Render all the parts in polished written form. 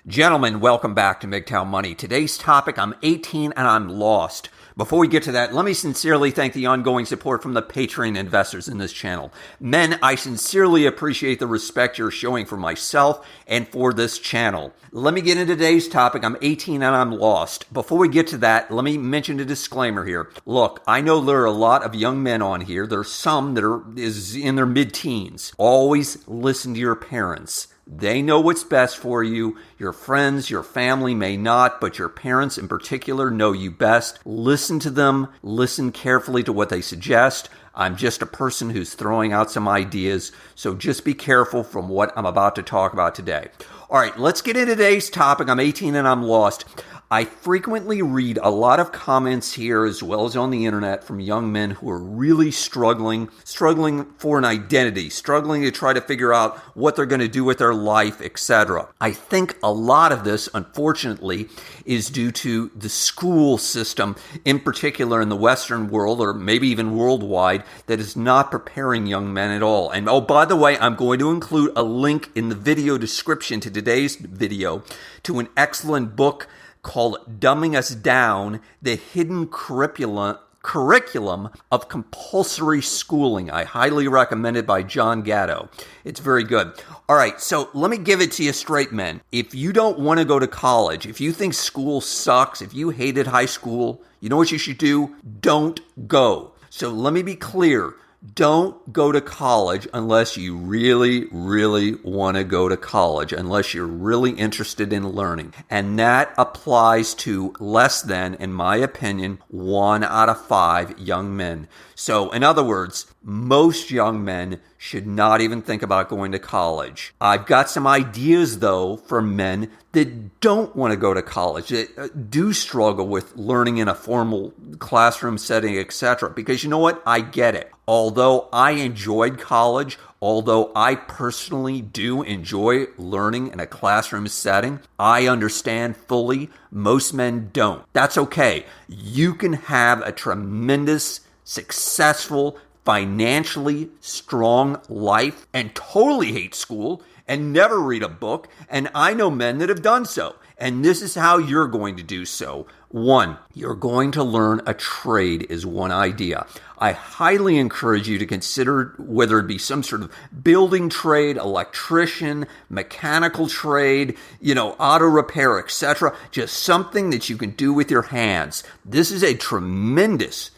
Gentlemen, welcome back to MGTOW Money. Today's topic, I'm 18 and I'm lost. Before we get to that, let me sincerely thank the ongoing support from the Patreon investors in this channel. Men, I sincerely appreciate the respect you're showing for myself and for this channel. Let me get into today's topic. I'm 18 and I'm lost. Before we get to that, let me mention a disclaimer here. Look, I know there are a lot of young men on here. There's some that is in their mid-teens. Always listen to your parents. They know what's best for you. Your friends, your family may not, but your parents in particular know you best. Listen to them. Listen carefully to what they suggest. I'm just a person who's throwing out some ideas, so just be careful from what I'm about to talk about today. All right, let's get into today's topic. I'm 18 and I'm lost. I frequently read a lot of comments here as well as on the internet from young men who are really struggling for an identity, struggling to try to figure out what they're going to do with their life, etc. I think a lot of this, unfortunately, is due to the school system, in particular in the Western world, or maybe even worldwide, that is not preparing young men at all. And oh, by the way, I'm going to include a link in the video description to today's video to an excellent book called Dumbing Us Down, The Hidden Curriculum of Compulsory Schooling. I highly recommend it by John Gatto. It's very good. All right, so let me give it to you straight, men. If you don't want to go to college, if you think school sucks, if you hated high school, you know what you should do? Don't go. So let me be clear. Don't go to college unless you really, really want to go to college, unless you're really interested in learning. And that applies to less than, in my opinion, 1 out of 5 young men. So, in other words, most young men should not even think about going to college. I've got some ideas, though, for men that don't want to go to college, that do struggle with learning in a formal classroom setting, etc. Because you know what? I get it. Although I enjoyed college, although I personally do enjoy learning in a classroom setting, I understand fully most men don't. That's okay. You can have a tremendous, successful, financially strong life and totally hate school and never read a book, and I know men that have done so. And this is how you're going to do so. 1, you're going to learn a trade is one idea. I highly encourage you to consider whether it be some sort of building trade, electrician, mechanical trade, auto repair, etc. Just something that you can do with your hands. This is a tremendous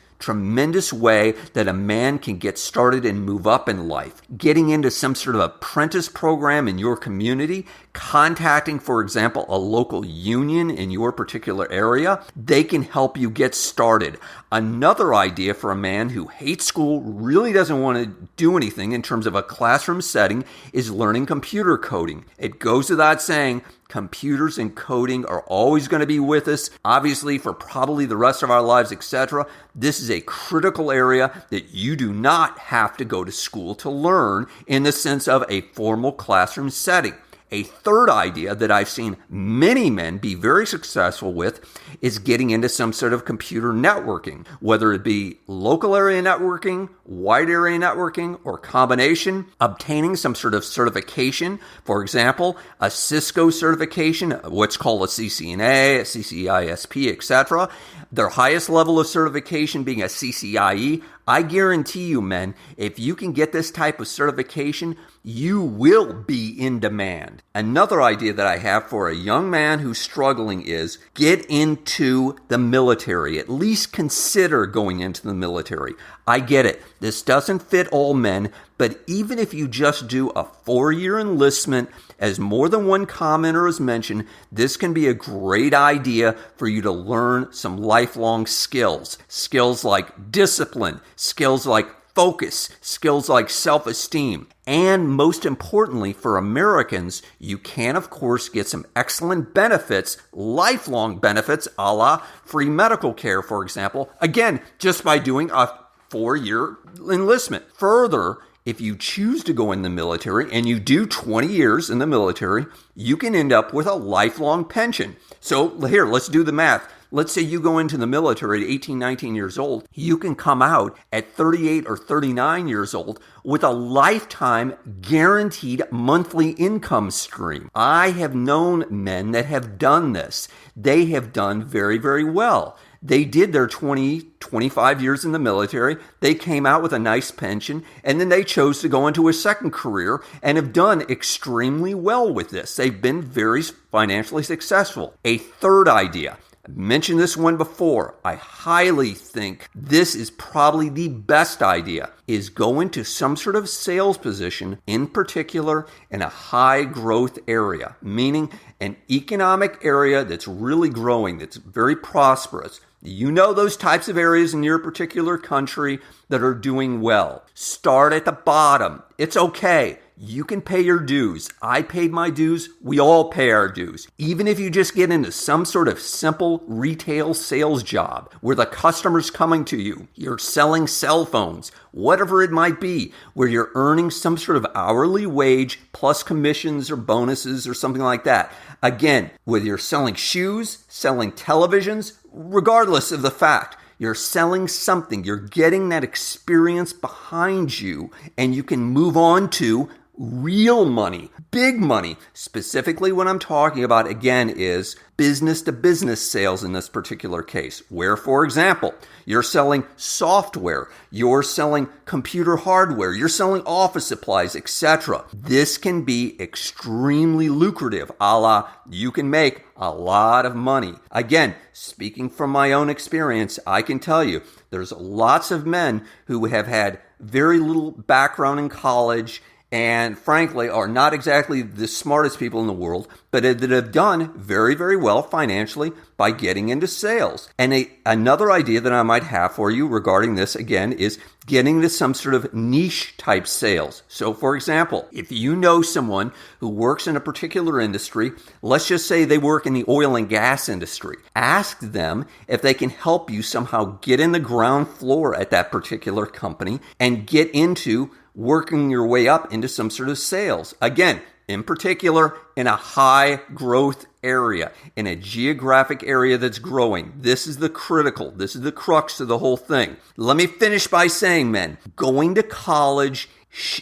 way that a man can get started and move up in life. Getting into some sort of apprentice program in your community, contacting, for example, a local union in your particular area, they can help you get started. Another idea for a man who hates school, really doesn't want to do anything in terms of a classroom setting, is learning computer coding. It goes without saying, computers and coding are always going to be with us, obviously, for probably the rest of our lives, etc. This is a critical area that you do not have to go to school to learn in the sense of a formal classroom setting. A third idea that I've seen many men be very successful with is getting into some sort of computer networking, whether it be local area networking, wide area networking, or combination, obtaining some sort of certification. For example, a Cisco certification, what's called a CCNA, a CCISP, etc. Their highest level of certification being a CCIE. I guarantee you, men, if you can get this type of certification, you will be in demand. Another idea that I have for a young man who's struggling is get into the military. At least consider going into the military. I get it. This doesn't fit all men, but even if you just do a 4-year enlistment, as more than one commenter has mentioned, this can be a great idea for you to learn some lifelong skills. Skills like discipline, skills like focus, skills like self-esteem. And most importantly, for Americans, you can, of course, get some excellent benefits, lifelong benefits, a la free medical care, for example, again, just by doing a 4-year enlistment. Further, if you choose to go in the military and you do 20 years in the military, you can end up with a lifelong pension. So here, let's do the math. let's say you go into the military at 18, 19 years old, you can come out at 38 or 39 years old with a lifetime guaranteed monthly income stream. I have known men that have done this. They have done very, very well. They did their 20, 25 years in the military. They came out with a nice pension, and then they chose to go into a second career and have done extremely well with this. They've been very financially successful. A third idea. I mentioned this one before. I highly think this is probably the best idea, is go into some sort of sales position, in particular in a high growth area, meaning an economic area that's really growing, that's very prosperous. You know those types of areas in your particular country that are doing well. Start at the bottom. It's okay. You can pay your dues. I paid my dues. We all pay our dues. Even if you just get into some sort of simple retail sales job where the customer's coming to you, you're selling cell phones, whatever it might be, where you're earning some sort of hourly wage plus commissions or bonuses or something like that. Again, whether you're selling shoes, selling televisions, regardless of the fact, you're selling something, you're getting that experience behind you, and you can move on to real money, big money. Specifically what I'm talking about, again, is business to business sales in this particular case, where, for example, you're selling software, you're selling computer hardware, you're selling office supplies, etc. This can be extremely lucrative, a la you can make a lot of money. Again, speaking from my own experience, I can tell you there's lots of men who have had very little background in college and frankly are not exactly the smartest people in the world, but that have done very, very well financially by getting into sales. And another idea that I might have for you regarding this, again, is getting into some sort of niche type sales. So for example, if you know someone who works in a particular industry, let's just say they work in the oil and gas industry, ask them if they can help you somehow get in the ground floor at that particular company and get into working your way up into some sort of sales. Again, in particular, in a high growth area, in a geographic area that's growing. This is the crux of the whole thing. Let me finish by saying, men, going to college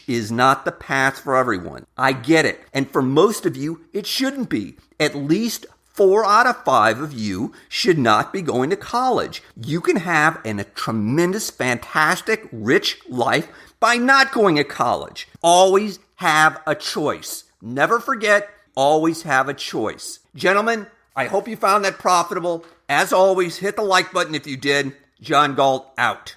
is not the path for everyone. I get it. And for most of you, it shouldn't be. At least 4 out of 5 of you should not be going to college. You can have a tremendous, fantastic, rich life by not going to college. Always have a choice. Never forget, always have a choice. Gentlemen, I hope you found that profitable. As always, hit the like button if you did. John Galt, out.